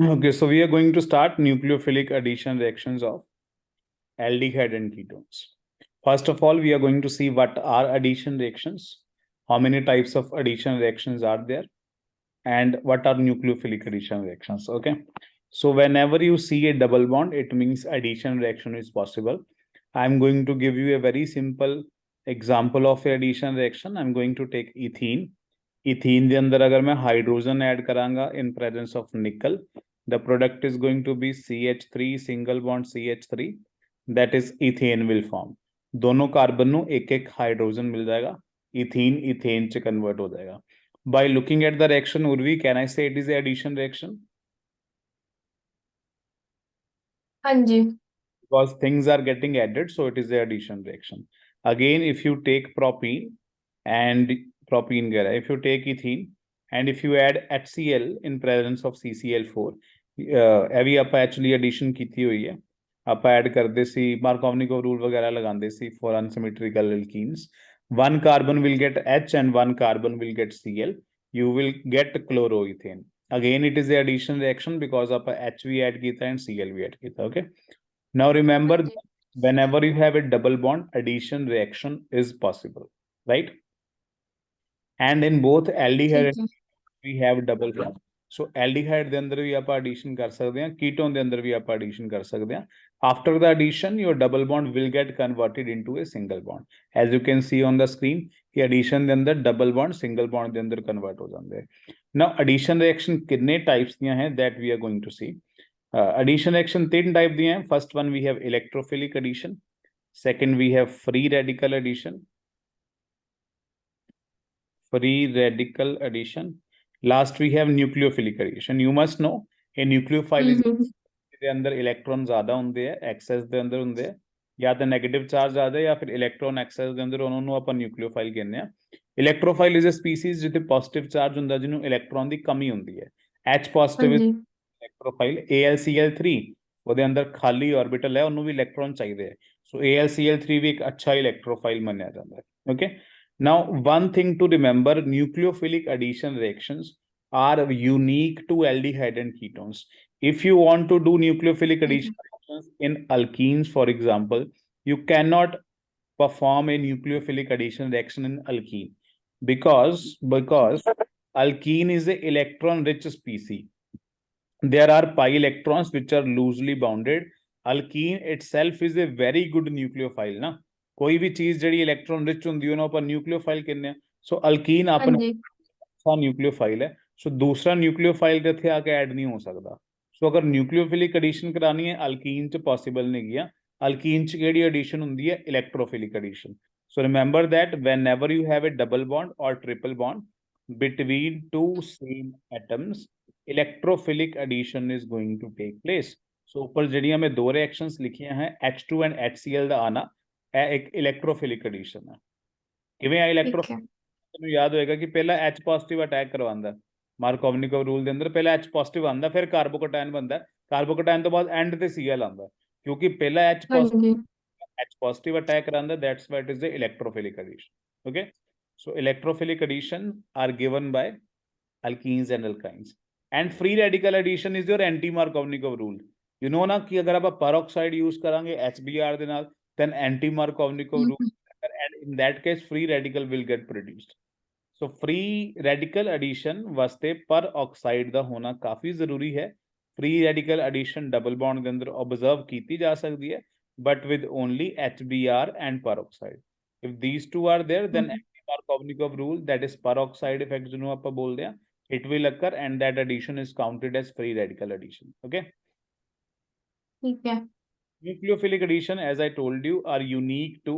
Okay, so we are going to start nucleophilic addition reactions of aldehyde and ketones. First of all, we are going to see what are addition reactions, how many types of addition reactions are there, and what are nucleophilic addition reactions. Okay, so whenever you see a double bond, it means addition reaction is possible. I'm going to give you a very simple example of a addition reaction. I'm going to take ethene. Ethene के अंदर अगर मैं hydrogen add करांगा in presence of nickel, the product is going to be CH3 single bond CH3, that is ethane will form. दोनों carbon ਨੂੰ एक एक hydrogen मिल जाएगा, इथीन इथेन च कन्वर्ट हो जाएगा. By looking at the reaction, Urvi, can I say it is a addition reaction? हाँ जी. Because things are getting added, so it is a addition reaction. Again, if you take propene and propene gas, if you take ethene and if you add HCl in presence of CCl4, अभी ਆਪਾਂ actually addition ਕੀਤੀ ਹੋਈ ਹੈ. ਆਪਾਂ add ਕਰਦੇ ਸੀ Markovnikov rule वगैरह लगाते ਸੀ for unsymmetrical alkenes. One carbon will get H and one carbon will get Cl. You will get chloroethane. Again, it is a addition reaction because ਆਪਾਂ H भी add ਕੀਤਾ and Cl भी add ਕੀਤਾ. Okay. Now remember, हाँ जी. whenever you have a double bond, addition reaction is possible, right? And in both aldehyde ठीक है. we have double bond. So aldehyde ਦੇ ਅੰਦਰ ਵੀ ਆਪਾਂ addition ਕਰ ਸਕਦੇ ਹਾਂ, ketone ਦੇ ਅੰਦਰ ਵੀ ਆਪਾਂ addition ਕਰ ਸਕਦੇ ਹਾਂ. After the addition, your double bond will get converted into a single bond. As you can see on the screen, कि addition ਦੇ ਅੰਦਰ double bond single bond ਦੇ ਅੰਦਰ convert ਹੋ ਜਾਂਦੇ. Now addition reaction कितने types ਦੀਆਂ हैं that we are going to see. Addition reaction तीन type दिए हैं. First one we have electrophilic addition. Second we have free radical addition. Free radical addition. Last we have nucleophilic addition. You must know a nucleophile is ਦੇ ਅੰਦਰ electron ਜ਼ਿਆਦਾ ਹੁੰਦੇ ਆ, access ਦੇ ਅੰਦਰ ਹੁੰਦੇ ਆ, ਜਾਂ ਤਾਂ ਨੈਗੇਟਿਵ ਚਾਰਜ ਜ਼ਿਆਦਾ ਜਾਂ ਫਿਰ ਇਲੈਕਟ੍ਰੋਨ ਐਕਸੈਸ ਦੇ ਅੰਦਰ, ਉਹਨਾਂ ਨੂੰ ਆਪਾਂ ਨਿਊਕਲੀਓਫਾਈਲ ਕਹਿੰਦੇ ਆ. ਇਲੈਕਟ੍ਰੋਫਾਈਲ ਇਜ਼ ਅ ਸਪੀਸੀਜ਼ ਜਿੱਥੇ ਪੋਜ਼ਿਟਿਵ ਚਾਰਜ ਹੁੰਦਾ, ਜਿਹਨੂੰ ਇਲੈਕਟ੍ਰੋਨ ਦੀ ਕਮੀ ਹੁੰਦੀ ਹੈ. H positive is ਇਲੈਕਟ੍ਰੋਫਾਈਲ. AlCl3 ਉਹਦੇ ਅੰਦਰ ਖਾਲੀ ਆਰਬਿਟਲ ਹੈ, ਉਹਨੂੰ ਵੀ ਇਲੈਕਟ੍ਰੋਨ ਚਾਹੀਦੇ ਹੈ. ਸੋ AlCl3 ਵੀ ਇੱਕ ਅੱਛਾ ਇਲੈਕਟ੍ਰੋਫਾਈਲ ਮੰਨਿਆ ਜਾਂਦਾ ਹੈ. Okay, now one thing to remember, nucleophilic addition reactions are unique to aldehyde and ketones. If you want to do nucleophilic addition reactions in alkenes, for example, you cannot perform a nucleophilic addition reaction in alkene because alkene is an electron rich species. There are pi electrons which are loosely bounded. Alkene itself is a very good nucleophile ना, कोई भी चीज जड़ी electron rich होंदी है ना पर nucleophile कहने हैं. सो अल्कीन अपने अच्छा न्यूक्लियोफाइल है. सो दूसरा न्यूक्लियोफाइल के थे आके ऐड नहीं हो सकता. सो अगर न्यूक्लियोफिलिक एडिशन करानी है अल्कीन च पॉसिबल नहीं गया. अल्कीन च केड़ी एडिशन होंदी है? Electrophilic addition. So remember that whenever you have a double bond or triple bond between two same atoms, electrophilic addition is going to take place. So ऊपर जड़ियां में दो रिएक्शंस लिखियां हैं H2 and HCl ਦਾ ਆਣਾ, ਇਹ ਇੱਕ ਇਲੈਕਟ੍ਰੋਫਿਲਿਕ ਐਡੀਸ਼ਨ ਹੈ. ਕਿਵੇਂ ਆ ਇਲੈਕਟ੍ਰੋਫਿਲਿਕ? ਤੁਹਾਨੂੰ ਯਾਦ ਹੋਏਗਾ ਕਿ ਪਹਿਲਾਂ H ਪੋਜ਼ਿਟਿਵ ਅਟੈਕ ਕਰਵਾਉਂਦਾ, ਮਾਰਕੋਵਨਿਕੋਵ ਰੂਲ ਦੇ ਅੰਦਰ ਪਹਿਲਾਂ H ਪੋਜ਼ਿਟਿਵ ਆਉਂਦਾ, ਫਿਰ ਕਾਰਬੋਕੈਟਾਇਨ ਬਣਦਾ, ਕਾਰਬੋਕੈਟਾਇਨ ਤੋਂ ਬਾਅਦ ਐਂਡ ਤੇ Cl ਆਉਂਦਾ, ਕਿਉਂਕਿ ਪਹਿਲਾਂ H positive attack करांदा, that's why it is the electrophilic addition. Okay, so electrophilic addition are given by alkenes and alkynes, and free radical addition is your anti-Markovnikov rule. You know ना कि अगर आप peroxide use करांगे HBr ਦੇ ਨਾਲ, then anti-Markovnikov rule, and in that case free radical will get produced. So free radical addition वास्ते peroxide ਦਾ ਹੋਣਾ काफी जरूरी है. Free radical addition double bond ਦੇ ਅੰਦਰ observe ਕੀਤੀ ਜਾ ਸਕਦੀ ਹੈ, but with only HBr and peroxide. If these two are there, then anti-Markovnikov rule, that is peroxide effect ਜਿਹਨੂੰ ਆਪਾਂ ਬੋਲਦੇ ਆ, it will occur and that addition is counted as free radical addition. Okay, ठीक है. nucleophilic addition, as I told you, are unique to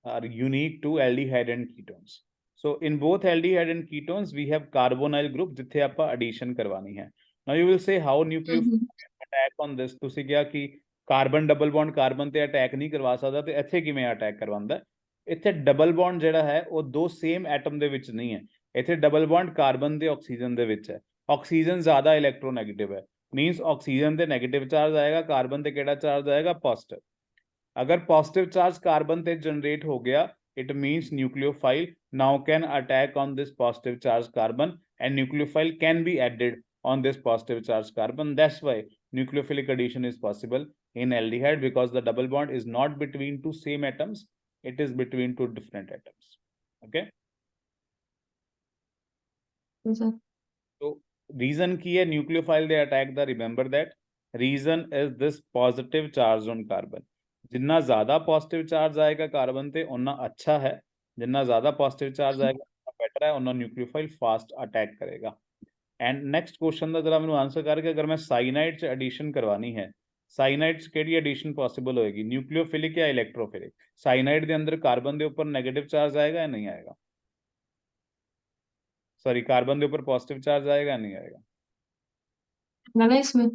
aldehyde and ketones. So in both aldehyde and ketones we have carbonyl group जिथे ਆਪਾਂ addition करवानी है. Now you will say how nucleophilic attack on this. ਤੁਸੀਂ ਕਿਹਾ ਕਿ carbon double bond carbon ਤੇ attack ਨਹੀਂ ਕਰਵਾ ਸਕਦਾ, ਤੇ ਇੱਥੇ ਕਿਵੇਂ ਅਟੈਕ ਕਰਵਾਉਂਦਾ? ਇੱਥੇ ਡਬਲ ਬੌਂਡ ਜਿਹੜਾ ਹੈ ਉਹ ਦੋ ਸੇਮ ਐਟਮ ਦੇ ਵਿੱਚ ਨਹੀਂ ਹੈ. ਇੱਥੇ ਡਬਲ ਬੌਂਡ ਕਾਰਬਨ ਤੇ ਆਕਸੀਜਨ ਦੇ ਵਿੱਚ ਹੈ. ਆਕਸੀਜਨ ਜ਼ਿਆਦਾ ਇਲੈਕਟ੍ਰੋਨੈਗੇਟਿਵ ਹੈ, मीन्स ऑक्सीजन ते नेगेटिव चार्ज आएगा, कार्बन ते केड़ा चार्ज आएगा? पॉजिटिव. अगर पॉजिटिव चार्ज कार्बन ते जनरेट हो गया, it means nucleophile now can attack on this positive charge carbon and nucleophile can be added on this positive charge carbon. That's why nucleophilic addition is possible in aldehyde, because the double bond is not between two same atoms, it is between two different atoms. Okay, sir. so reason ki hai nucleophile they attack the, remember that reason is this positive charge on carbon. जिन्ना ज्यादा positive charge आएगा carbon ते उतना अच्छा है, जिन्ना ज्यादा positive charge आएगा उतना better है, उतना न्यूक्लियोफाइल फास्ट अटैक करेगा। एंड नैक्सट क्वेश्चन का जरा मैं आंसर करके, अगर मैं साइनाइड से एडिशन करवानी है, साइनाइड से केड़ी एडिशन पॉसिबल होएगी, न्यूक्लियोफिलिक या इलेक्ट्रोफिलिक? साइनाइड के अंदर कार्बन के ऊपर नेगेटिव चार्ज आएगा या नहीं आएगा? सॉरी, कार्बन के ऊपर पॉजिटिव चार्ज आएगा या नहीं आएगा? ना इसमें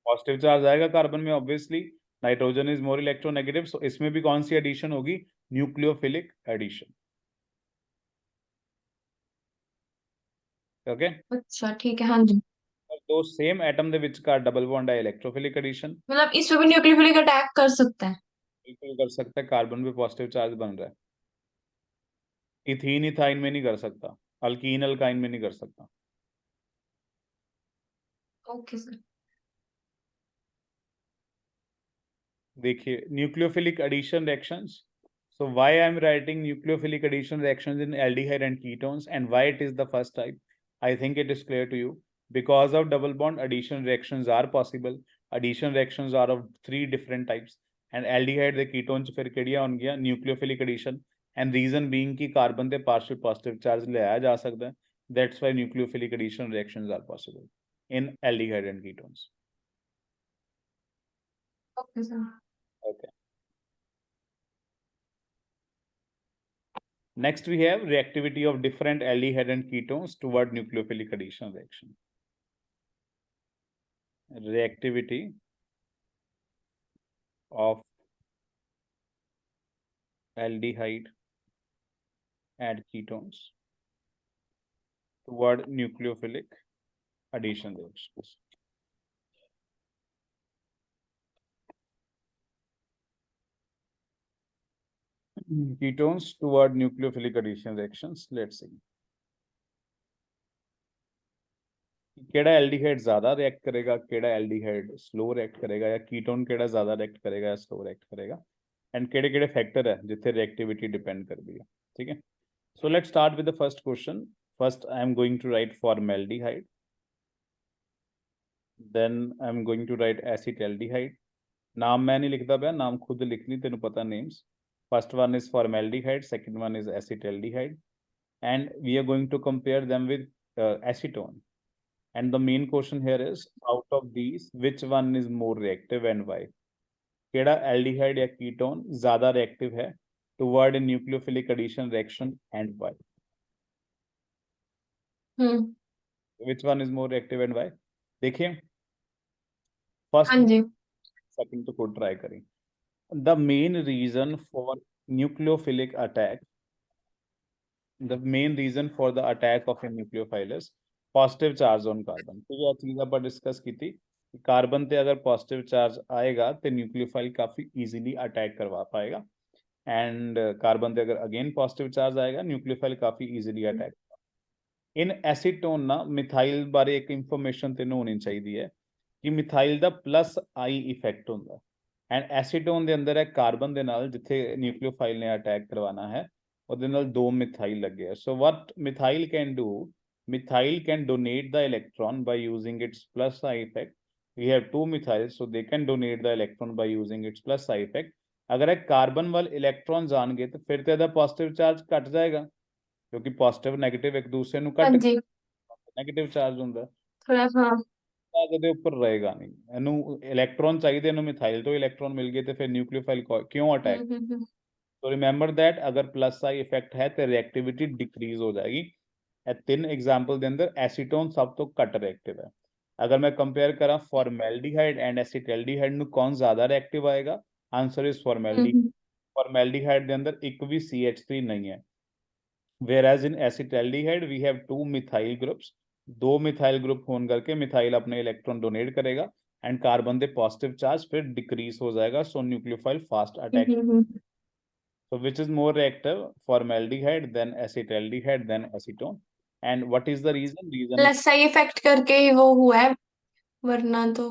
पॉजिटिव चार्ज आएगा कार्बन में, obviously nitrogen is more electronegative, so इसमें भी कौन सी एडिशन होगी? Nucleophilic addition. ओके, अच्छा ठीक है, हाँ जी। तो सेम एटम ਦੇ ਵਿਚਕਾਰ डबल बॉन्ड है इलेक्ट्रोफिलिक एडिशन। मतलब इसमें भी न्यूक्लियोफिलिक अटैक कर सकता है? बिल्कुल कर सकता है, कार्बन पे पॉजिटिव चार्ज बन रहा है। इथीन इथाइन में नहीं कर सकता, अल्कीन अल्काइन में नहीं कर सकता। Okay sir. देखिए nucleophilic addition reactions, so why I am writing nucleophilic addition reactions in aldehyde and ketones and why it is the first type, I think it is clear to you. Because of double bond addition reactions are possible. Addition reactions are of three different types and aldehyde the ketones फिर केड़िया होन गया nucleophilic addition, and reason being कि carbon ते partial positive charge ले आया जा सकता है, that's why nucleophilic addition reactions are possible in aldehyde and ketones. Okay sir. Okay. Next, we have reactivity of different aldehyde and ketones toward nucleophilic addition reaction. Reactivity of aldehyde and ketones toward nucleophilic addition reactions. Ketones toward nucleophilic addition reactions. Let's see. केड़ा aldehyde ज्यादा react करेगा, केड़ा aldehyde slow react करेगा, या ketone केड़ा ज्यादा react करेगा या स्लो रिएक्ट करेगा, एंड केड़े केड़े फैक्टर है जिथे रिएक्टिविटी डिपेंड कर दी है। ठीक है, so let's start with the first question. First I am going to write formaldehyde, then I am going to write acetaldehyde. नाम मैं नहीं लिखता पाया, नाम खुद लिखनी, तेन पता names. First one is formaldehyde, second one is acetaldehyde, and we are going to compare them with acetone. And the main question here is, out of these which one is more reactive and why? केड़ा aldehyde या ketone ज्यादा reactive है toward a nucleophilic addition reaction and why? Which one is more reactive and why? देखिए हाँ first जी। second तो खुद try करें। The main reason for nucleophilic attack, the main reason for the attack of a nucleophile is positive charge on carbon। तो ये चीज आप discuss की थी, कार्बन पे अगर पॉजिटिव चार्ज आएगा तो न्यूक्लियोफाइल काफी इजीली अटैक करवा पाएगा, एंड कार्बन पे अगर अगेन पॉजिटिव चार्ज आएगा न्यूक्लियोफाइल काफी इजीली अटैक। इन एसीटोन ना मिथाइल बारे एक इंफॉर्मेशन तेन होनी चाहिए है कि methyl the plus I effect ਹੁੰਦਾ, एंड एसीटोन ਦੇ ਅੰਦਰ ਹੈ कार्बन ਦੇ ਨਾਲ ਜਿੱਥੇ न्यूक्लियोफाइल ने अटैक करवाना है ਉਹਦੇ ਨਾਲ ਦੋ ਮਿਥਾइल ਲੱਗੇ ਹੈ। So what methyl can do, methyl can donate the electron by using its plus I effect। we have two methyls, so they can donate the electron by using its plus I effect। अगर एक carbon वाल electron जाणगे तो फिर तो ਇਹਦਾ positive charge घट जाएगा, क्योंकि पॉजिटिव नेगेटिव एक दूसरे ਨੂੰ हाँ ਕੱਟ जी। नेगेटिव चार्ज ਹੁੰਦਾ, थोड़ा हाँ। ਇਹਦੇ ਉੱਪਰ ਰਹੇਗਾ ਨਹੀਂ। ਇਹਨੂੰ ਇਲੈਕਟ੍ਰੋਨ ਚਾਹੀਦੇ, ਇਹਨੂੰ ਮਿਥਾइल ਤੋਂ ਇਲੈਕਟ੍ਰੋਨ ਮਿਲ ਗਏ ਤੇ ਫਿਰ ਨਿਊਕਲੀਓਫਾइल क्यों अटैक? तो रिमेंबर दैट अगर प्लस आई इफेक्ट है तो रिएक्टिविटी डिक्रीज हो जाएगी। तीन एग्जांपल के अंदर एसीटोन सब तो घट रिएक्टिव है। अगर मैं कंपेयर करा फॉर्मेल्डिहाइड एंड एसिटाल्डिहाइड नु कौन ज्यादा रिएक्टिव आएगा, आंसर इज फॉर्मेल्डिहाइड। फॉर्मेल्डिहाइड के अंदर एक भी CH3 नहीं है, whereas in acetaldehyde we have two methyl groups. दो मिथाइल ग्रुप होने करके मिथाइल अपने इलेक्ट्रॉन डोनेट करेगा एंड कार्बन दे पॉजिटिव चार्ज फिर डिक्रीज हो जाएगा, so nucleophile fast attack. So which is more reactive, formaldehyde then acetaldehyde then acetone? And what is the reason? Reason is plus I effect करके ही वो हुआ है, वरना तो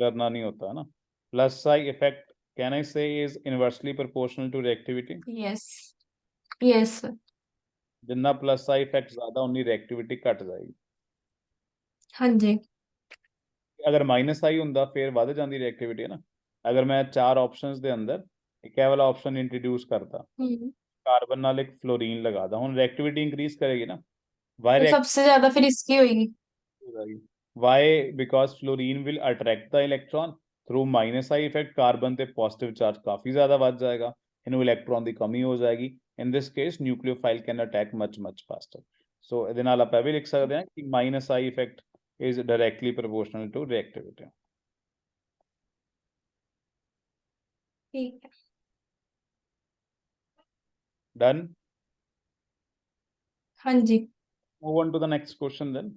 डरना नहीं होता ना. Plus psi effect, can I say, is inversely proportional to reactivity? Yes yes sir. जितना plus psi effect ज्यादा उन्नी reactivity घट जाएगी. हाँ जी। अगर माइनस आई ਹੁੰਦਾ ਫਿਰ ਵੱਧ ਜਾਂਦੀ ਰਿਐਕਟੀਵਿਟੀ ਹੈ ਨਾ. ਅਗਰ ਮੈਂ ਚਾਰ ਆਪਸ਼ਨਸ ਦੇ ਅੰਦਰ ਇੱਕ ਇਹ ਵਾਲਾ ਆਪਸ਼ਨ ਇੰਟਰੋਡਿਊਸ ਕਰਤਾ, ਕਾਰਬਨ ਨਾਲ ਇੱਕ ਫਲੋਰੀਨ ਲਗਾਦਾ, ਹੁਣ ਰਿਐਕਟੀਵਿਟੀ ਇੰਕਰੀਜ਼ ਕਰੇਗੀ ਨਾ. ਵਾਈ तो सबसे ज्यादा फिर इसकी होगी। Why because fluorine will attract the electron through minus I effect, carbon ਤੇ ਪੋਜ਼ਿਟਿਵ ਚਾਰਜ ਕਾਫੀ ਜ਼ਿਆਦਾ ਵੱਧ ਜਾਏਗਾ, ਇਹਨੂੰ ਇਲੈਕਟ੍ਰੋਨ ਦੀ ਕਮੀ ਹੋ ਜਾਏਗੀ. In this case nucleophile can attack much faster. So ਇਹਦੇ ਨਾਲ ਆਪਾਂ ਵੀ ਲਿਖ ਸਕਦੇ ਹਾਂ ਕਿ minus I effect is directly proportional to reactivity. ठीक है। Done. हाँ जी। Move on to the next question then.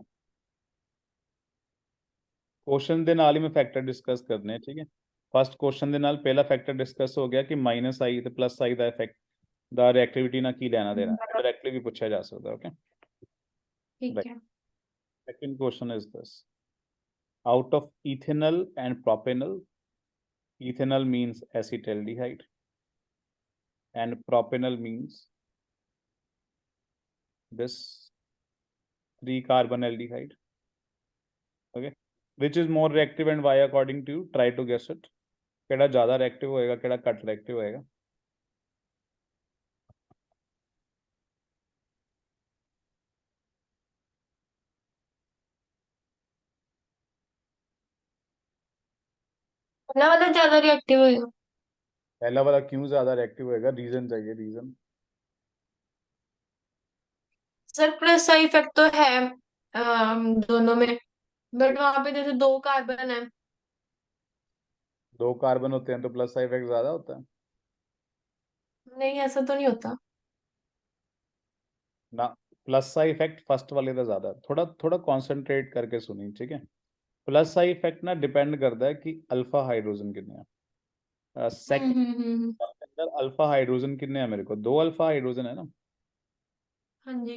Question ਦੇ ਨਾਲ ਹੀ ਮੈਂ ਫੈਕਟਰ ਡਿਸਕਸ ਕਰਨੇ ਆ, ਠੀਕ ਹੈ. ਫਸਟ ਕੁਐਸਚਨ ਦੇ ਨਾਲ ਪਹਿਲਾ ਫੈਕਟਰ ਡਿਸਕਸ ਹੋ ਗਿਆ ਕਿ ਮਾਈਨਸ ਆਈ ਤੇ ਪਲੱਸ ਆਈ ਦਾ ਇਫੈਕਟ ਦਾ ਰਿਐਕਟੀਵਿਟੀ ਨਾਲ ਕੀ ਲੈਣਾ ਦੇਣਾ, ਡਾਇਰੈਕਟਲੀ ਵੀ ਪੁੱਛਿਆ ਜਾ ਸਕਦਾ. ਓਕੇ, ठीक है। second question is this: out of ethanol and propanol, ethanol means acetaldehyde and propanol means this 3 carbon aldehyde. Okay, which is more reactive and why according to you? Try to guess it. ਕਿਹੜਾ ਜ਼ਿਆਦਾ reactive ਹੋਏਗਾ, ਕਿਹੜਾ ਘੱਟ reactive ਹੋਏਗਾ? पहला वाला ज्यादा reactive होगा। पहला वाला क्यों ज्यादा रिएक्टिव होएगा? रीजन चाहिए, reason. Sir plus I effect तो है दोनों में, बट वहां पे जैसे 2 कार्बन है। 2 कार्बन होते हैं तो प्लस का इफेक्ट ज्यादा होता है नहीं ऐसा तो नहीं होता। ना. प्लस का इफेक्ट फर्स्ट वाले का ज्यादा, थोड़ा थोड़ा कॉन्सेंट्रेट करके सुनी, ठीक है. प्लस का इफेक्ट ना डिपेंड करता है कि अल्फा हाइड्रोजन कितने हैं. सेकंड अंदर अल्फा हाइड्रोजन कितने हैं? मेरे को 2 अल्फा हाइड्रोजन है ना. हाँ जी।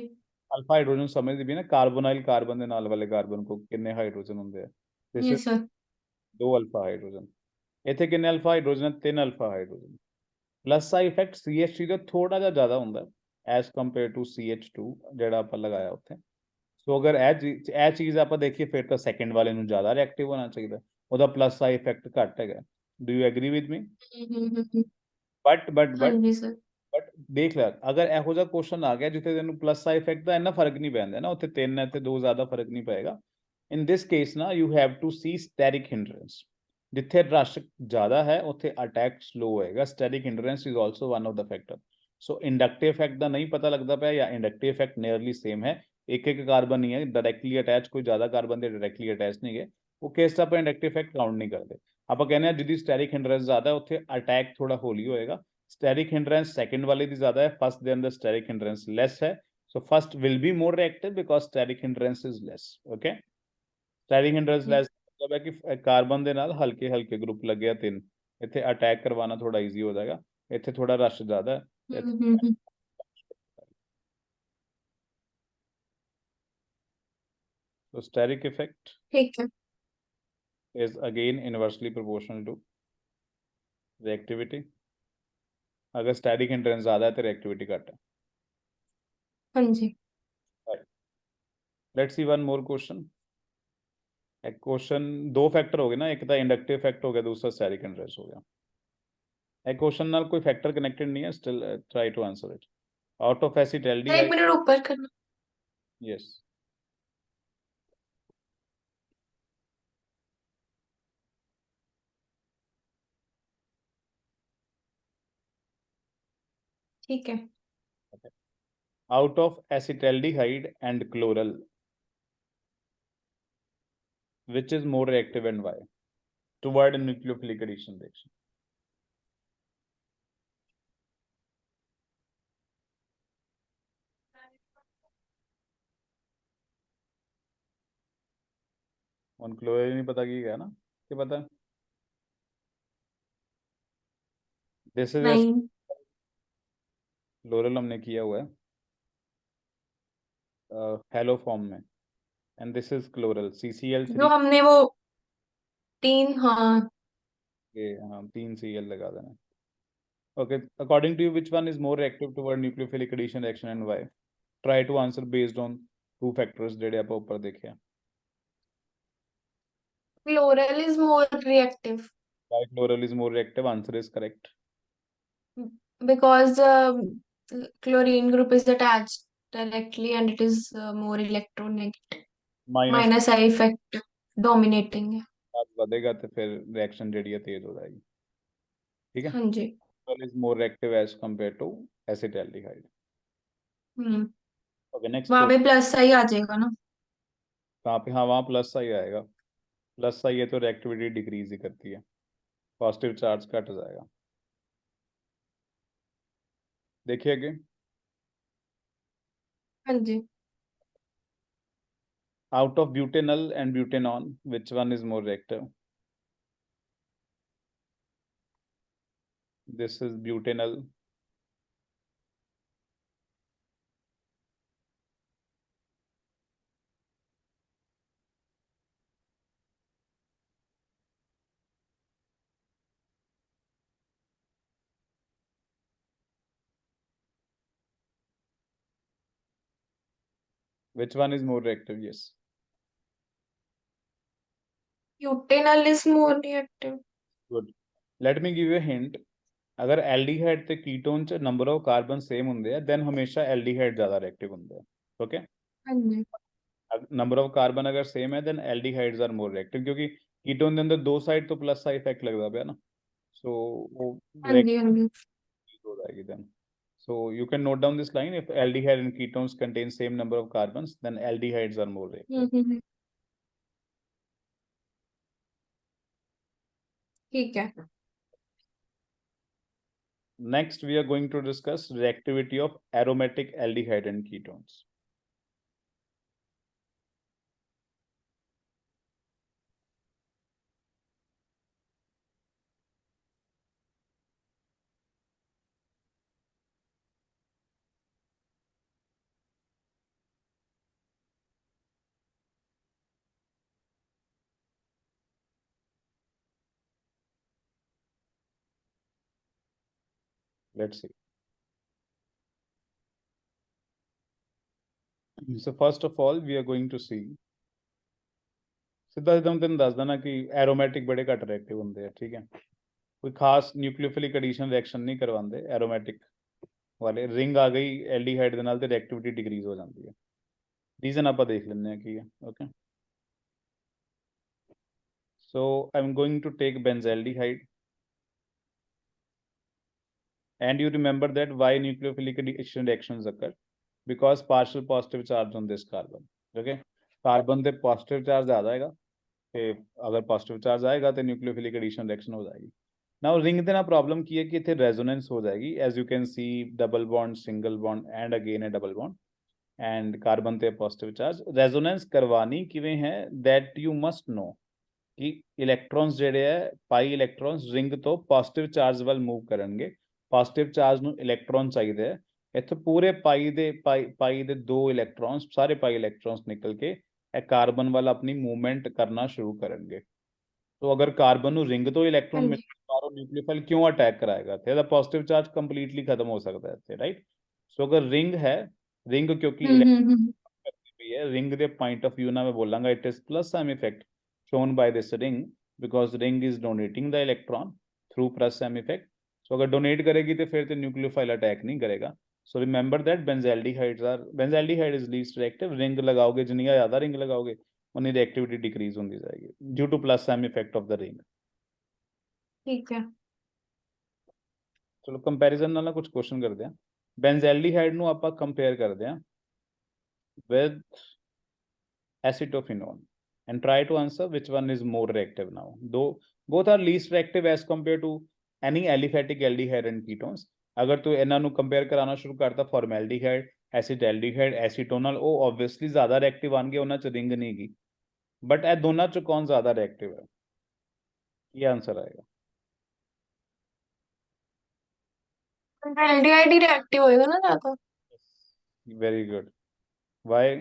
अल्फा हाइड्रोजन समझ भी ना, कार्बोनाइल कार्बन ਦੇ ਨਾਲ ਵਾਲੇ ਕਾਰਬਨ ਕੋ ਕਿੰਨੇ ਹਾਈਡਰੋਜਨ ਹੁੰਦੇ ਆ? ਦਿਸ ये ਇਜ਼ सर। 2 alpha hydrogen. ਇੱਥੇ ਕਿੰਨੇ alpha hydrogen? 3 alpha hydrogen. Plus का इफेक्ट CH3 ਦਾ ਥੋੜਾ ਜਿਹਾ ਜ਼ਿਆਦਾ ਹੁੰਦਾ ਐਸ ਕੰਪੇਅਰ ਟੂ CH2 ਜਿਹੜਾ ਆਪਾਂ ਲਗਾਇਆ ਉੱਥੇ. ਸੋ ਅਗਰ ਇਹ ਚੀਜ਼ ਆਪਾਂ ਦੇਖੀਏ ਫਿਰ ਤਾਂ ਸੈਕੰਡ ਵਾਲੇ ਨੂੰ ਜ਼ਿਆਦਾ ਰਿਐਕਟਿਵ ਹੋਣਾ ਚਾਹੀਦਾ, ਉਹਦਾ ਪਲੱਸ ਦਾ ਇਫੈਕਟ ਘੱਟ ਹੈਗਾ. Do you agri with me? But हाँ जी सर। ਬਟ ਦੇਖ ਲੈ, ਅਗਰ ਇਹੋ ਜਿਹਾ ਕੁਐਸਚਨ ਆ ਗਿਆ ਜਿੱਥੇ ਤੈਨੂੰ ਪਲੱਸ ਦਾ ਇਫੈਕਟ ਦਾ ਇੰਨਾ ਫਰਕ ਨਹੀਂ ਪੈਂਦਾ ਨਾ, ਉੱਥੇ 3 ਹੈ ਤੇ 2 ਜ਼ਿਆਦਾ ਫਰਕ ਨਹੀਂ ਪਏਗਾ. ਇਨ ਦਿਸ ਕੇਸ ਨਾ you have to see steric hindrance. ਜਿੱਥੇ ਰਸ਼ ਜ਼ਿਆਦਾ ਹੈ ਉੱਥੇ ਅਟੈਕ ਸਲੋ ਹੋਏਗਾ. Steric hindrance is also one of the factor. So inductive effect ਦਾ ਨਹੀਂ ਪਤਾ ਲੱਗਦਾ ਪਿਆ ਜਾਂ ਇੰਡਕਟਿਵ ਇਫੈਕਟ ਨੀਅਰਲੀ ਸੇਮ ਹੈ, ਇੱਕ ਇੱਕ ਕਾਰਬਨ ਨਹੀਂ ਹੈ ਡਾਇਰੈਕਟਲੀ ਅਟੈਚ, ਕੋਈ ਜ਼ਿਆਦਾ ਕਾਰਬਨ ਦੇ ਡਾਇਰੈਕਟਲੀ ਅਟੈਚ ਨਹੀਂ ਹੈ, ਉਹ ਕੇਸ ਆਪਾਂ ਇੰਡਕਟਿਵ ਇਫੈਕਟ ਕਾਊਂਟ ਨਹੀਂ ਕਰਦੇ. ਆਪਾਂ ਕਹਿੰਦੇ ਆ ਜਿਹਦੀ ਸਟੈਰਿਕ ਹਿੰਡਰੈਂਸ ਜ਼ਿਆਦਾ ਉੱਥੇ ਅਟੈਕ ਥੋੜਾ ਹੌਲੀ ਹੋਏਗਾ. ਸਟੈਰਿਕ ਹਿੰਡਰੈਂਸ ਸੈਕੰਡ ਵਾਲੇ ਦੀ ਜ਼ਿਆਦਾ ਹੈ, ਫਸਟ ਦੇ ਅੰਦਰ ਸਟੈਰਿਕ ਹਿੰਡਰੈਂਸ ਲੈਸ ਹੈ. So first will be more reactive because steric hindrance is less. Okay, steric hindrance less मतलब है कि कार्बन ਦੇ ਨਾਲ ਹਲਕੇ ਹਲਕੇ ਗਰੁੱਪ ਲੱਗਿਆ 3, ਇੱਥੇ ਅਟੈਕ ਕਰਵਾਉਣਾ ਥੋੜਾ ਈਜ਼ੀ ਹੋ ਜਾਏਗਾ. ਇੱਥੇ ਥੋੜਾ ਰਸ਼ ਜ਼ਿਆਦਾ ਹੈ. So steric effect ठीक है। is again inversely proportional to reactivity. अगर स्टैटिक हिंड्रेंस ज्यादा है तो रिएक्टिविटी घट है. हाँ जी। Let's see one more question. एक क्वेश्चन दो फैक्टर हो गए ना, एक तो इंडक्टिव इफेक्ट हो गया, दूसरा स्टैटिक हिंड्रेंस हो गया. एक क्वेश्चन नाल कोई फैक्टर कनेक्टेड नहीं है, still try to answer it. Out of एक एसिटाल्डिहाइड. मिनट ऊपर करना। यस. ठीक है। Out of acetaldehyde and chloral, which is more reactive and why? Toward a nucleophilic addition reaction. On chloral नहीं पता की गया ना, क्या पता? This is नहीं। chloral हमने किया हुआ है. हेलो फॉर्म में, एंड दिस इज क्लोरल जो CCl3 हमने वो तीन, हाँ। के, हाँ 3 Cl लगा देना। Okay, according to you, which one is more reactive toward nucleophilic addition reaction and why? Try to answer based on two factors ਜਿਹੜੇ ਆਪਾਂ ਉੱਪਰ ਦੇਖੇ ਆ। Chloral is more reactive Bichloral is more reactive. Answer is correct. because chlorine group is attached directly and it is more electronegative. Minus Minus I effect dominating है। ਵਧੇਗਾ ਤੇ ਫਿਰ reaction ਜਿਹੜੀ ਹੈ ਤੇਜ਼ ਹੋ ਜਾਏਗੀ। ठीक है, हाँ जी। Bichloral is more reactive as compared to acetaldehyde. Okay, next वहां पे question. प्लस आई आ जाएगा ना। कहाँ पे? हाँ वहाँ प्लस आई आएगा। प्लस आई है तो रिएक्टिविटी डिक्रीज ही करती है, पॉजिटिव चार्ज घट जाएगा। देखिए आगे, हाँ जी। out of butanol and butanol, which one is more reactive? This is butanol. Which one is more reactive? Yes. Butanol is more reactive। Good. Let me give you a hint. अगर aldehyde ਤੇ ਕੀਟੋਨ ਚ number of carbon same ਹੁੰਦੇ ਆ then ਹਮੇਸ਼ਾ ਐल्डिहाइड ਜ਼ਿਆਦਾ reactive ਹੁੰਦਾ ਹੈ। Okay, हाँ जी। ਨੰਬਰ ਆਫ ਕਾਰਬਨ ਅਗਰ ਸੇਮ ਹੈ ਦੈਨ ਐल्डिहाइड्स ਆਰ ਮੋਰ ਰਿਐਕਟਿਵ, ਕਿਉਂਕਿ ਕੀਟੋਨ ਦੇ ਅੰਦਰ ਦੋ ਸਾਈਡ ਤੋਂ ਪਲੱਸ ਦਾ ਇਫੈਕਟ ਲੱਗਦਾ ਪਿਆ ਨਾ, ਸੋ ਉਹ हाँ जी। हाँ जी। हो जाएगी then. So you can note down this line: if aldehyde and ketones contain same number of carbons, then aldehydes are more reactive. ठीक है। Next, we are going to discuss reactivity of aromatic aldehyde and ketones. Let's see. So first of all, we are going to see. ਸਿੱਧਾ ਸਿੱਧਾ ਤੈਨੂੰ ਦੱਸ ਦੇਣਾ ਕਿ aromatic ਬੜੇ ਘੱਟ ਰਿਐਕਟਿਵ ਹੁੰਦੇ ਆ, ਠੀਕ ਹੈ। ਕੋਈ ਖਾਸ ਨਿਊਕਲੀਓਫਿਲਿਕ ਐਡੀਸ਼ਨ ਰਿਐਕਸ਼ਨ ਨਹੀਂ ਕਰਵਾਉਂਦੇ ਐਰੋਮੈਟਿਕ ਵਾਲੇ। ਰਿੰਗ ਆ ਗਈ ਐਲਡੀਹਾਈਡ ਦੇ ਨਾਲ ਤੇ ਰਿਐਕਟਿਵਿਟੀ ਡਿਕਰੀਜ਼ ਹੋ ਜਾਂਦੀ ਹੈ। ਰੀਜ਼ਨ ਆਪਾਂ ਦੇਖ ਲੈਂਦੇ ਹਾਂ ਕੀ ਹੈ। Okay, so I'm going to take benzaldehyde, and you remember that why nucleophilic addition reactions occur? Because partial positive charge on this carbon. Okay, carbon ਦੇ positive charge ज़्यादा आएगा, ਤੇ अगर positive charge आएगा तो nucleophilic addition reaction हो जाएगी। Now ring ਦੇ ਨਾਲ problem ਕੀ ਹੈ ਕਿ ਇੱਥੇ resonance ਹੋ ਜਾਏਗੀ, as you can see double bond, single bond and again a double bond, and carbon ਤੇ positive charge। resonance ਕਰਵਾਨੀ ਕਿਵੇਂ ਹੈ, that you must know ਕਿ ਇਲੈਕਟ੍ਰੋਨਸ ਜਿਹੜੇ ਹੈ ਪਾਈ ਇਲੈਕਟ੍ਰੋਨਸ ਰਿੰਗ ਤੋਂ ਪੋਜ਼ਿਟਿਵ ਚਾਰਜ ਵੱਲ ਮੂਵ ਕਰਨਗੇ। ਪੋਜ਼ਿਟਿਵ ਚਾਰਜ ਨੂੰ ਇਲੈਕਟ੍ਰੋਨ ਚਾਹੀਦਾ ਹੈ, ਇੱਥੇ ਪੂਰੇ ਪਾਈ ਦੇ ਦੋ ਇਲੈਕਟ੍ਰੋਨਸ, ਸਾਰੇ ਪਾਈ ਇਲੈਕਟ੍ਰੋਨਸ ਨਿਕਲ ਕੇ ਇਹ ਕਾਰਬਨ ਵੱਲ ਆਪਣੀ ਮੂਵਮੈਂਟ ਕਰਨਾ ਸ਼ੁਰੂ ਕਰਨਗੇ। तो अगर कार्बन ਨੂੰ ਰਿੰਗ ਤੋਂ ਇਲੈਕਟ੍ਰੋਨ ਮਿਲ ਬਾਹਰੋਂ ਨਿਊਕਲੀਓਫਾਈਲ ਕਿਉਂ ਅਟੈਕ ਕਰਾਏਗਾ, ਤੇ ਇਹਦਾ ਪੋਜ਼ਿਟਿਵ ਚਾਰਜ ਕੰਪਲੀਟਲੀ ਖਤਮ ਹੋ ਸਕਦਾ ਹੈ ਇੱਥੇ, ਰਾਈਟ। ਸੋ ਅਗਰ ਰਿੰਗ ਹੈ, ਰਿੰਗ ਕਿਉਂਕਿ ਕਰਦੀ ਪਈ ਹੈ, ਰਿੰਗ ਦੇ ਪੁਆਇੰਟ ਆਫ View ਨਾਲ ਮੈਂ ਬੋਲਾਂਗਾ it is plus M effect shown by this ring because ring is donating the electron through plus M effect। so अगर donate करेगी तो फिर तो nucleophile attack नहीं करेगा। so remember that benzaldehyde is least reactive। ring लगाओगे जितनी ज़्यादा ring लगाओगे उतनी reactivity decrease होती जाएगी due to plus M effect of the ring। ठीक है। ਚਲੋ ਕੰਪੈਰੀਜ਼ਨ ਨਾਲ ਨਾ ਕੁਝ ਕੁਐਸਚਨ ਕਰਦੇ ਆ। ਬੈਂਜ਼ੈਲਡੀਹਾਈਡ ਨੂੰ ਆਪਾਂ ਕੰਪੇਅਰ ਕਰਦੇ ਆ with acetophenone and try to answer which one is more reactive now. Though both are least reactive as compared to any aliphatic aldehyde and ketones। अगर तू ਇਹਨਾਂ ਨੂੰ ਕੰਪੇਅਰ ਕਰਾਉਣਾ ਸ਼ੁਰੂ ਕਰਤਾ ਫਾਰਮੈਲਡੀਹਾਈਡ, ਐਸੀਟੈਲਡੀਹਾਈਡ, ਐਸੀਟੋਨਲ, ਉਹ ਆਬਵੀਅਸਲੀ ਜ਼ਿਆਦਾ ਰਿਐਕਟਿਵ ਆਣਗੇ, ਉਹਨਾਂ ਚ ਰਿੰਗ ਨਹੀਂ ਹੈਗੀ। ਬਟ ਇਹ ਦੋਨਾਂ ਚ ਕੌਣ ਜ਼ਿਆਦਾ ਰਿਐਕਟਿਵ ਹੈ? ਇਹ ਆਨਸਰ ਆਏਗਾ। एल्डिहाइड ही रिएक्टिव होएगा ना ज्यादा। Very good. Why?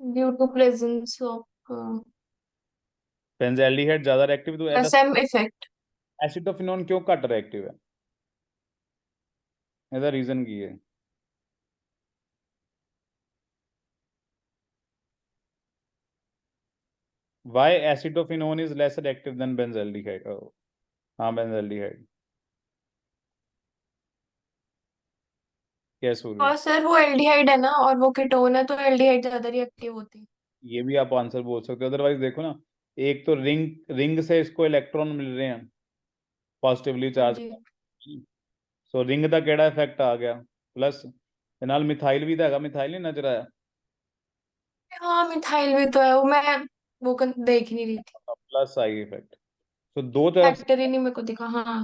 Due to presence of benzaldehyde ज्यादा रिएक्टिव तो ਇਹਦਾ SM इफेक्ट। ਐਸੀਟੋਫਿਨੋਨ ਕਿਉਂ ਘੱਟ ਰਿਐਕਟਿਵ ਹੈ? ਇਹਦਾ ਰੀਜ਼ਨ ਕੀ ਹੈ? Why acetophenone is less reactive than benzaldehyde? Oh, हाँ benzaldehyde. Yes, Surya. और सर वो एल्डिहाइड है ना, और वो कीटोन है, तो एल्डिहाइड ज्यादा रिएक्टिव होती है। ये भी आप आंसर बोल सकते हो, अदरवाइज देखो ना, एक तो रिंग से इसको इलेक्ट्रॉन मिल रहे हैं पॉजिटिवली हाँ चार्ज, जी। सो रिंग ਦਾ ਕਿਹੜਾ ਇਫੈਕਟ ਆ ਗਿਆ? प्लस ਤੇ ਨਾਲ ਮਿਥਾइल भी तो हैगा, मिथाइल नहीं नजर आया? हाँ मिथाइल भी तो है, वो मैं वो देख नहीं रही थी। प्लस आई इफेक्ट, तो दो तरफ से, फैक्टर ही नहीं मेरे को दिखा। हाँ।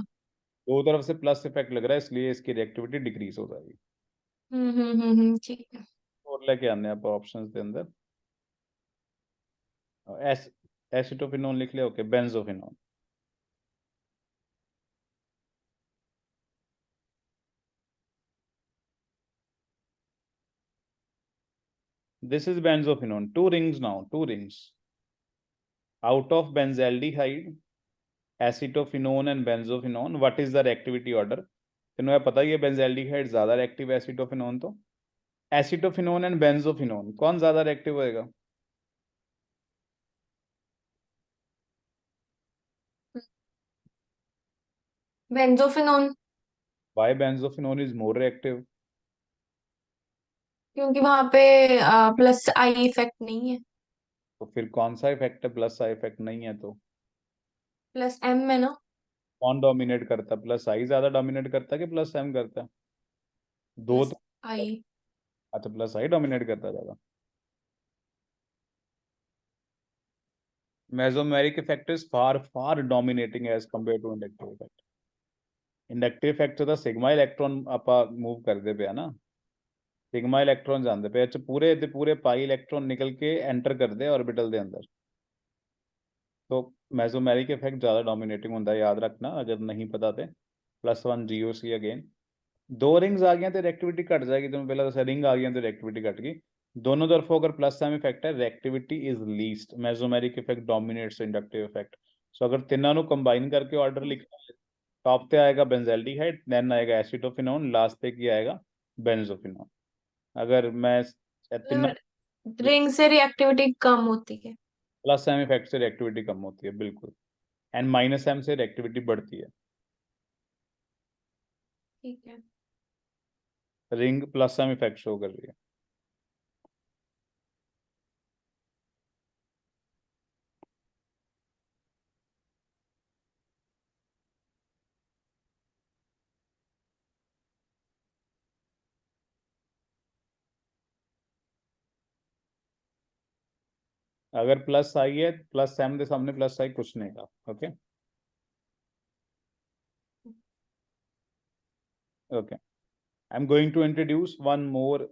दो तरफ से प्लस इफेक्ट लग रहा है, इसलिए इसकी रिएक्टिविटी डिक्रीज हो जाएगी। ठीक है। और लेके आने आप ऑप्शंस के अंदर एस एसिटोफिनोन लिख लिया, okay, benzophenone. This is benzophenone. Two rings now, two rings. Out of benzaldehyde, acetophenone and benzophenone, what is the reactivity order? तेनों ये पता ही है benzaldehyde ज़्यादा reactive है acetophenone तो acetophenone and benzophenone कौन ज़्यादा reactive होएगा? Benzophenone. Why benzophenone is more reactive? क्योंकि वहां पे प्लस आई इफेक्ट नहीं है। तो फिर कौन सा इफेक्ट है? प्लस आई इफेक्ट नहीं है तो प्लस एम है ना। कौन डोमिनेट करता है? प्लस आई ज़्यादा डोमिनेट करता है कि प्लस एम करता है? दो प्लस तो, आई। अच्छा प्लस आई डोमिनेट करता है ज़्यादा। Mesomeric effect is far dominating as compared to inductive effect. Inductive effect तो सिग्मा इलेक्ट्रॉन ਆਪਾਂ मूव करते पे है ना, सिग्मा इलेक्ट्रॉन ਜਾਂਦੇ पे अच्छा पूरे ਦੇ पूरे पाई इलेक्ट्रॉन निकल के एंटर करते हैं ऑर्बिटल ਦੇ अंदर, तो मेसोमेरिक इफेक्ट ज़्यादा डोमिनेटिंग होता है, याद रखना अगर नहीं पता तो +1 GOC अगेन। दो रिंग्स आ गई तो रिएक्टिविटी घट जाएगी, तुम्हें पहले दस रिंग आ गई तो रिएक्टिविटी घट गई। दोनों तरफों अगर प्लस एम इफेक्ट है, reactivity is least, mesomeric effect dominates inductive effect. So अगर तीनों को कंबाइन करके ऑर्डर लिखना है, टॉप पे आएगा बेंजल्डिहाइड, देन आएगा एसिटोफिनोन, लास्ट पे की आएगा बेंजोफिनोन। अगर मैं तीनों रिंग से रिएक्टिविटी कम होती है। प्लस एम इफेक्ट से रिएक्टिविटी कम होती है बिल्कुल, एंड माइनस एम से रिएक्टिविटी बढ़ती है। ठीक है। Ring plus M effect show कर रही है। अगर प्लस आई है, प्लस एम के सामने प्लस आई कुछ नहीं था, okay okay. I am going to introduce one more,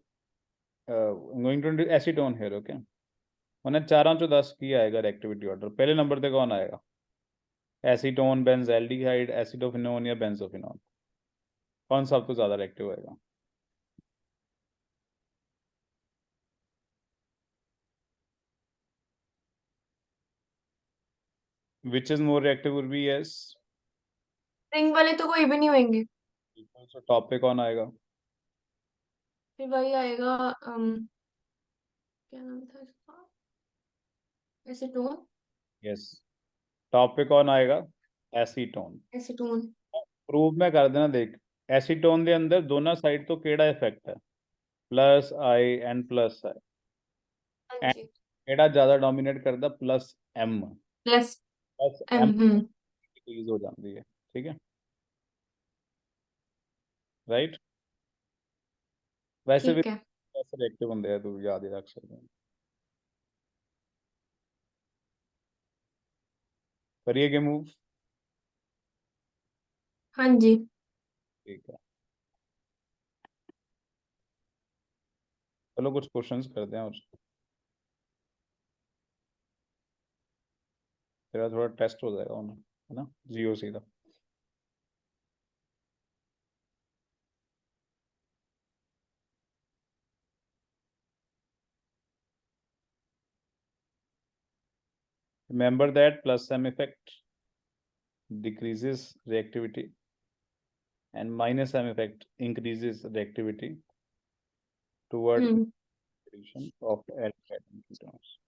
going to introduce acetone here, okay. उन्हें चारों चो 10 की आएगा रिएक्टिविटी ऑर्डर, पहले नंबर पे कौन आएगा? एसीटोन, बेंजल्डिहाइड, एसिटोफिनोन या बेंजोफिनोन, कौन सा सबसे ज्यादा रिएक्टिव होएगा? Which is more reactive would be yes. Ring वाले तो कोई भी नहीं होंगे। सो टॉप पे कौन आएगा? फिर वही आएगा, क्या नाम था इसका, एसीटोन। यस, टॉप पे कौन आएगा? एसीटोन। एसीटोन। प्रूफ में कर देना, देख एसीटोन के अंदर दोनों साइड तो केड़ा इफेक्ट है, plus I and plus I, हाँ एंड जी। केड़ा ज्यादा डोमिनेट करता? Plus M, plus plus M. M decrease हो जाती है, ठीक है राइट। वैसे भी ठीक है। ऐसे रिएक्टिव होंगे हैं, तू याद ही रख सकते हैं। करिए के मूव, हाँ जी। ठीक है चलो कुछ क्वेश्चंस करते हैं और तेरा थोड़ा टेस्ट हो जाएगा उन्हें, है ना, GOC का। Remember that plus M effect decreases reactivity and minus M effect increases reactivity toward solution of aldehyde and ketones.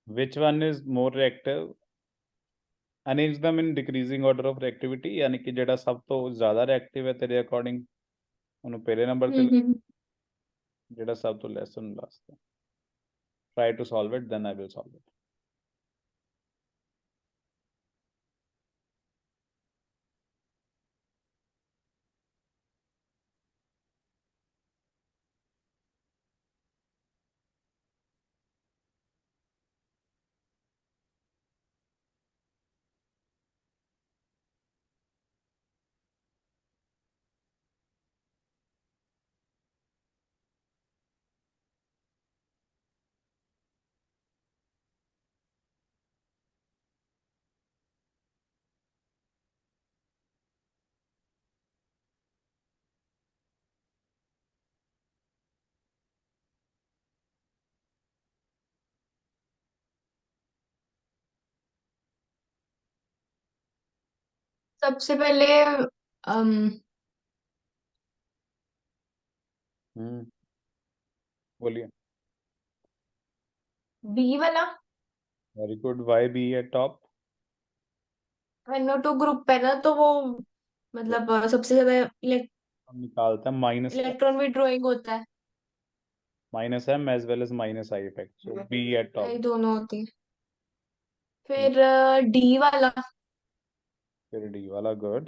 Which one is more reactive? Arrange them in decreasing order of reactivity, यानी कि जेड़ा सब तो ज्यादा reactive है तेरे according ਉਹਨੂੰ ਪਹਿਲੇ ਨੰਬਰ ਤੇ ਜਿਹੜਾ ਸਭ ਤੋਂ less ਉਹਨੂੰ last ਤੇ. Try to solve it, then I will solve it. सबसे पहले बोलिए. बी वाला Very good. Why B at top? NO2 group है ना, तो वो मतलब सबसे ज्यादा हम निकालते हैं minus इलेक्ट्रॉन विड्रॉइंग होता है, M as well as minus I effect. So B at top. यही दोनों होती है. फिर डी वाला. फिर D वाला good.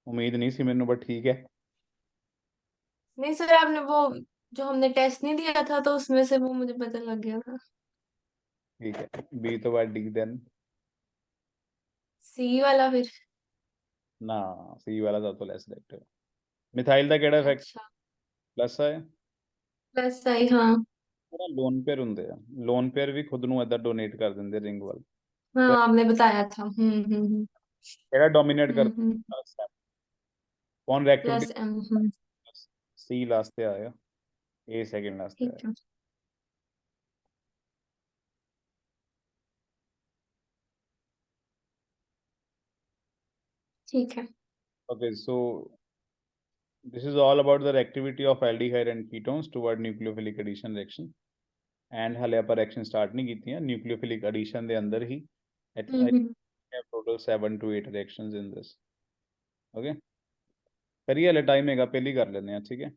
उम्मीद नहीं थी मैंने बट ठीक है. नहीं सर, आपने वो जो हमने टेस्ट नहीं दिया था तो उसमें से वो मुझे पता लग गया था. ठीक है. B तो बाद D then. सी वाला फिर. ना C वाला सब तो less reactive. मिथाइल ਦਾ ਕਿਹੜਾ ਇਫੈਕਟ अच्छा, ਪਲੱਸ ਹੈ. Plus I. हाँ ਪੂਰਾ ਲੋਨ ਪੇਅਰ ਹੁੰਦੇ ਆ. ਲੋਨ ਪੇਅਰ ਵੀ ਖੁਦ ਨੂੰ ਏਦਾਂ ਡੋਨੇਟ ਕਰ ਦਿੰਦੇ ਰਿੰਗ ਵੱਲ. हाँ, आपने बताया था. ਕਿਹੜਾ ਡੋਮੀਨੇਟ हम्म. ਕਰਦਾ कौन reactivity plus M. C last पे आया. A सेकंड लास्ट पे आया. ठीक है. ठीक है. Okay, so this is all about the reactivity of aldehyde and ketones toward nucleophilic addition reaction. And हाले ਆਪਾਂ reaction start नहीं की थी. Nucleophilic addition ਦੇ ਅੰਦਰ ਹੀ I have total 7 to 8 reactions in this. Okay. करिए हले टाइम हैगा पहली कर लेते हैं. ठीक है.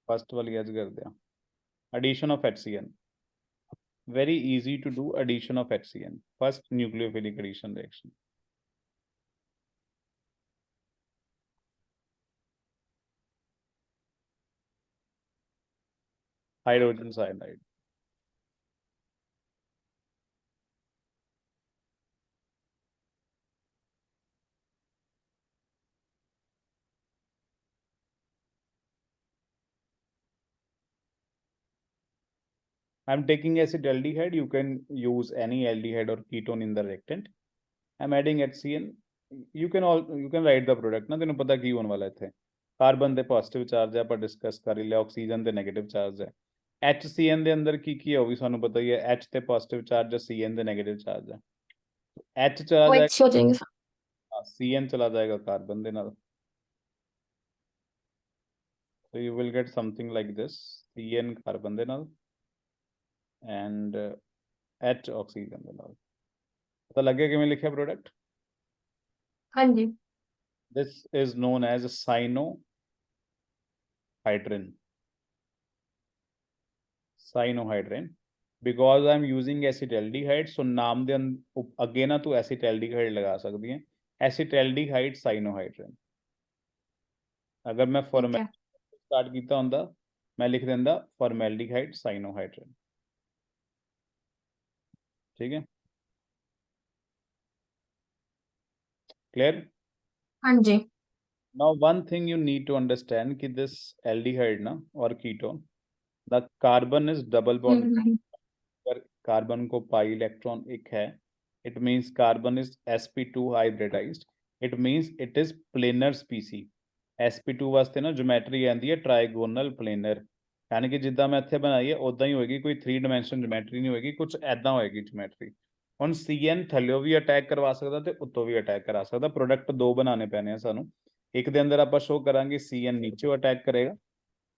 फर्स्ट वाली आज करते हैं. Addition of HCN. Very easy to do addition of HCN. First nucleophilic addition reaction. Hydrogen cyanide. I'm taking acetaldehyde. You can use any aldehyde or ketone in the reactant. I'm adding HCN. You can write the product. ना तेनों पता की होने वाला है. Carbon दे positive charge है, पर discuss कर लिया. ऑक्सीजन दे नेगेटिव चार्ज है. HCN दे अंदर की है वो भी सानू पता ही है. H ते पॉजिटिव चार्ज है, CN दे नेगेटिव चार्ज है. H चला वो जाएगा, एक्स हो जाएंगे. CN चला जाएगा कार्बन दे नाल. So you will get something like this. CN carbon दे नाल and H ऑक्सीजन दे नाल. पता लग गया किवें लिखिया प्रोडक्ट. हाँ जी. This is known as cyanohydrin. Cyanohydrin. Because I'm using acetaldehyde, so नाम दे अगे ना तू acetaldehyde लगा सकती है. Acetaldehyde cyanohydrin. अगर मैं formaldehyde स्टार्ट किया होंदा मैं लिख देंदा formaldehyde cyanohydrin. ठीक है. क्लियर. हाँ जी. Now, one thing you need to understand कि this aldehyde ना or ketone, the carbon is double bond. हम्म अगर कार्बन को पाई इलेक्ट्रॉन एक है, it means carbon is sp2 hybridized. It means it is planar species. sp2 ਵਾਸਤੇ ਨਾ geometry ਆਂਦੀ ਹੈ ਟ੍ਰਾਈਗੋਨਲ ਪਲੇਨਰ, ਯਾਨੀ ਕਿ ਜਿੱਦਾਂ ਮੈਂ ਇੱਥੇ ਬਣਾਈ ਹੈ ਉਦਾਂ ਹੀ ਹੋਏਗੀ, ਕੋਈ 3 ਡਾਈਮੈਂਸ਼ਨ ਜਿਓਮੈਟਰੀ ਨਹੀਂ ਹੋਏਗੀ, ਕੁਝ ਐਦਾਂ ਹੋਏਗੀ ਜਿਓਮੈਟਰੀ। ਹੁਣ Cn ਥੱਲਿਓਂ ਵੀ ਅਟੈਕ ਕਰਵਾ ਸਕਦਾ ਤੇ ਉੱਤੋਂ ਵੀ ਅਟੈਕ ਕਰਾ ਸਕਦਾ। ਪ੍ਰੋਡਕਟ ਦੋ ਬਣਾਉਣੇ ਪੈਣੇ ਆ ਸਾਨੂੰ, ਇੱਕ ਦੇ ਅੰਦਰ ਆਪਾਂ ਸ਼ੋ ਕਰਾਂਗੇ Cn ਨੀਚੇ ਅਟੈਕ ਕਰੇਗਾ,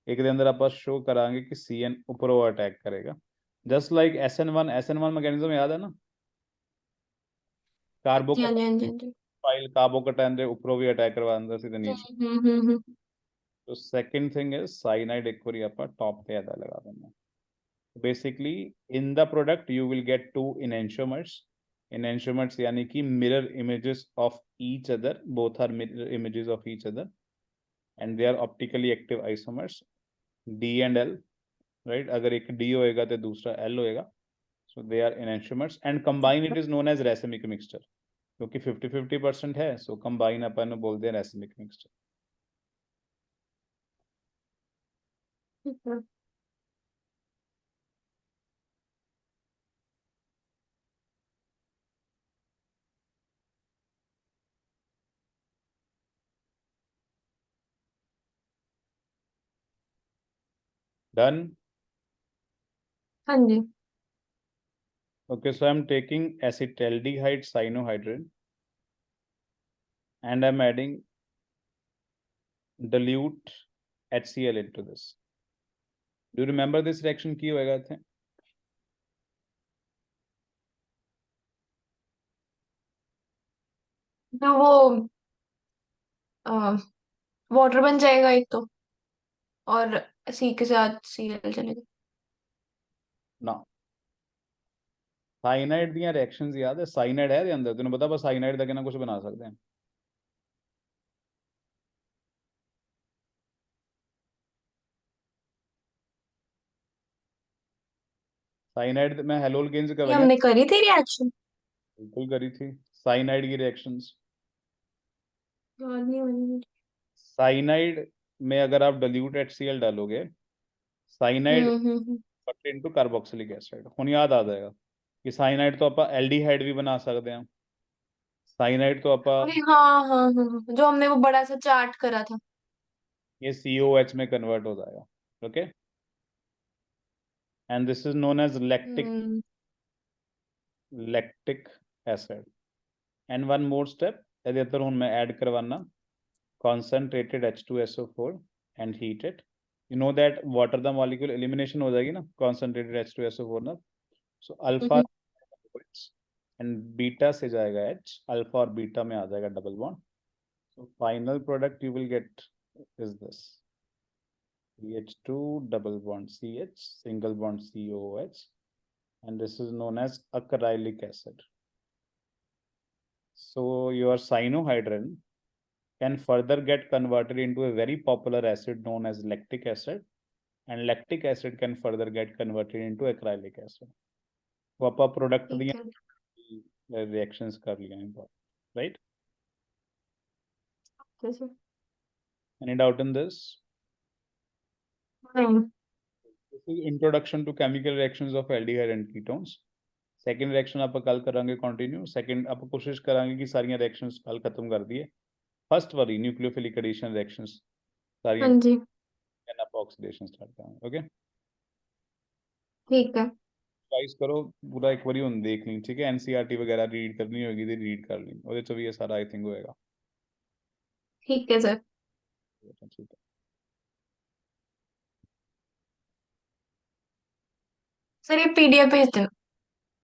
ਇੱਕ ਦੇ ਅੰਦਰ ਆਪਾਂ ਸ਼ੋ ਕਰਾਂਗੇ ਕਿ Cn ਉੱਪਰੋਂ ਅਟੈਕ ਕਰੇਗਾ। जस्ट लाइक SN1 मैकेनिज्म याद है ना, कार्बो हाँ जी हाँ जी हाँ जी। फाइल कार्बो कटाइन दे ऊपरों भी अटैक करवा दिंदा सी ते नीचे। हम्म। तो सेकंड थिंग इज साइनाइड एक बारी ਆਪਾਂ टॉप ਤੇ ਆਦਾ ਲਗਾ ਦਿੰਦੇ ਹਾਂ। Basically in the product you will get two enantiomers. Enantiomers यानी कि mirror images of each other, both are mirror images of each other and they are optically active isomers D and L, right? अगर एक D होएगा तो दूसरा L होएगा, so they are enantiomers and combine it is known as racemic mixture, क्योंकि 50-50% है, so combine अपन बोलते हैं racemic mixture। ठीक है। डन। हाँ जी। Okay, so I'm taking acetaldehyde cyanohydrin and I'm adding dilute HCl into this. Do you remember this reaction की होएगा थे? तो वो वाटर बन जाएगा एक तो, और सी के साथ सीएल चलेगा। ना, साइनाइड ਦੀਆਂ रिएक्शंस याद है? साइनाइड है ਦੇ ਅੰਦਰ, ਤੈਨੂੰ ਪਤਾ ਬਸ ਸਾइनाइड ਦਾ ਕਿੰਨਾ ਕੁਝ ਬਣਾ ਸਕਦੇ ਹਾਂ। साइनाइड मैं हेलोल्केन्स ये करवाइया, हमने करी थी रिएक्शन। बिल्कुल करी थी साइनाइड की रिएक्शंस। याद नहीं बनी। साइनाइड में अगर आप dilute HCl डालोगे, cyanide hmm. Cut into carboxylic acid. ਹੁਣ याद आ जाएगा कि साइनाइड तो ਆਪਾਂ एल्डिहाइड भी बना सकते हैं, साइनाइड तो ਆਪਾਂ अरे हाँ हाँ हाँ हाँ, जो हमने वो बड़ा सा चार्ट करा था। ये COH में कन्वर्ट हो जाएगा। Okay, and this is known as hmm lactic acid. And one more step, यदि अंदर हूं मैं ऐड करवाना concentrated H2SO4 and heat it। you know that water the molecule elimination हो जाएगी ना concentrated H2SO4 ना, so alpha hmm. And beta से जाएगा H, अल्फा और बीटा में आ जाएगा double bond. so final product you will get is this CH2 double bond CH single bond COOH, and this is known as acrylic acid। so your cyanohydrin can further get converted into a very popular acid known as lactic acid, and lactic acid can further get converted into acrylic acid। वो आपका product ठीक दिया है। Reactions कर लिया हैं, right? जैसे any doubt in this? नहीं। This is introduction to chemical reactions of aldehyde and ketones. Second reaction आप कल करांगे कंटिन्यू। सेकंड आप कोशिश करांगे कि सारी रिएक्शंस कल खत्म कर दिए। फर्स्ट वाली न्यूक्लियोफिलिक एडिशन रिएक्शंस सारी हाँ जी। आप ऑक्सीडेशन स्टार्ट करांगे। ओके, ठीक है। रिवाइज करो पूरा एक बारी ਹੁਣ देख ली, ठीक है? एनसीईआरटी वगैरह रीड करनी होगी तो रीड कर ली, ਉਹਦੇ ਚ ਵੀ ਇਹ ਸਾਰਾ आई थिंक होएगा। ठीक है सर। ठीक है। सर ये पीडीएफ भेज दो।